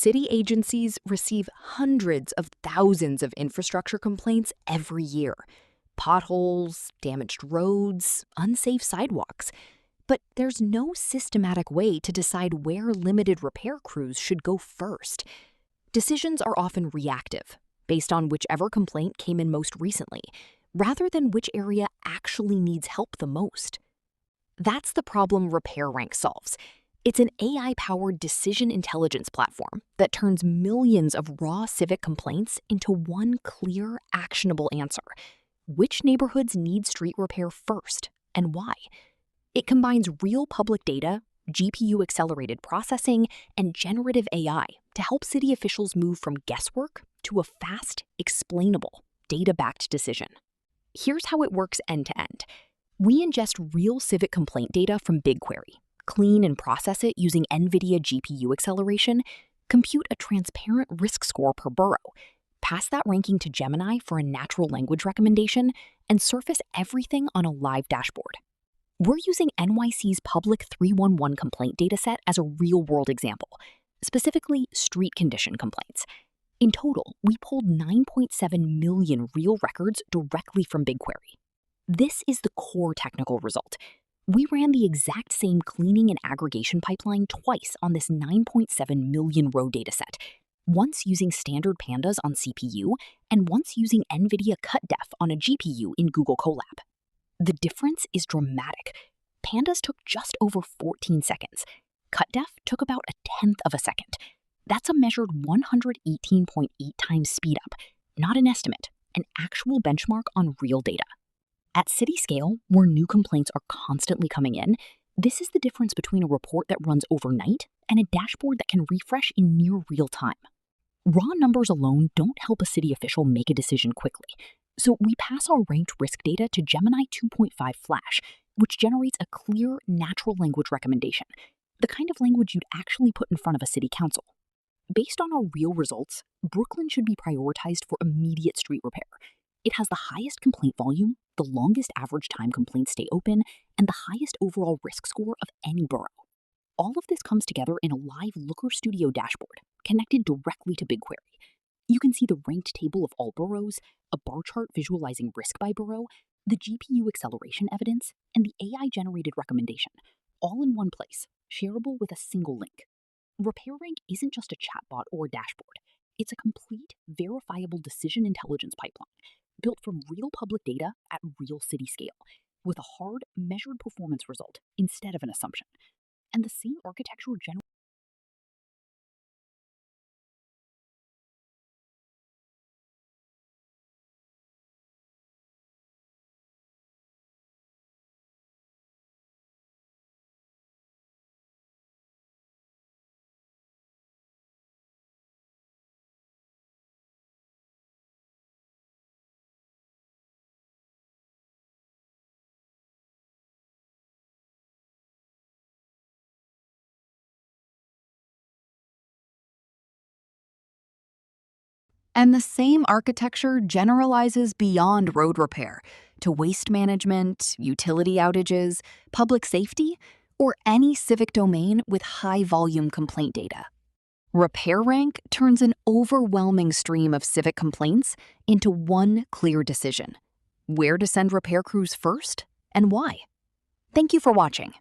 city agencies receive hundreds of thousands of infrastructure complaints every year. Potholes, damaged roads, unsafe sidewalks. But there's no systematic way to decide where limited repair crews should go first. Decisions are often reactive, based on whichever complaint came in most recently, rather than which area actually needs help the most. That's the problem RepairRank solves. It's an AI-powered decision intelligence platform that turns millions of raw civic complaints into one clear, actionable answer. Which neighborhoods need street repair first, and why? It combines real public data, GPU-accelerated processing, and generative AI to help city officials move from guesswork to a fast, explainable, data-backed decision. Here's how it works end-to-end. We ingest real civic complaint data from BigQuery, clean and process it using NVIDIA GPU acceleration, compute a transparent risk score per borough, pass that ranking to Gemini for a natural language recommendation, and surface everything on a live dashboard. We're using NYC's public 311 complaint dataset as a real-world example, specifically street condition complaints. In total, we pulled 9.7 million real records directly from BigQuery. This is the core technical result. We ran the exact same cleaning and aggregation pipeline twice on this 9.7 million row dataset, once using standard pandas on CPU and once using NVIDIA cuDF on a GPU in Google Colab. The difference is dramatic. Pandas took just over 14 seconds. cuDF took about a tenth of a second. That's a measured 118.8 times speed up, not an estimate, an actual benchmark on real data. At city scale, where new complaints are constantly coming in, this is the difference between a report that runs overnight and a dashboard that can refresh in near real time. Raw numbers alone don't help a city official make a decision quickly, so we pass our ranked risk data to Gemini 2.5 Flash, which generates a clear, natural language recommendation, the kind of language you'd actually put in front of a city council. Based on our real results, Brooklyn should be prioritized for immediate street repair. It has the highest complaint volume, the longest average time complaints stay open, and the highest overall risk score of any borough. All of this comes together in a live Looker Studio dashboard, connected directly to BigQuery. You can see the ranked table of all boroughs, a bar chart visualizing risk by borough, the GPU acceleration evidence, and the AI-generated recommendation, all in one place, shareable with a single link. RepairRank isn't just a chatbot or dashboard. It's a complete, verifiable decision intelligence pipeline, built from real public data at real city scale, with a hard, measured performance result instead of an assumption. And the same architecture And the same architecture generalizes beyond road repair to waste management, utility outages, public safety, or any civic domain with high-volume complaint data. RepairRank turns an overwhelming stream of civic complaints into one clear decision: where to send repair crews first and why. Thank you for watching.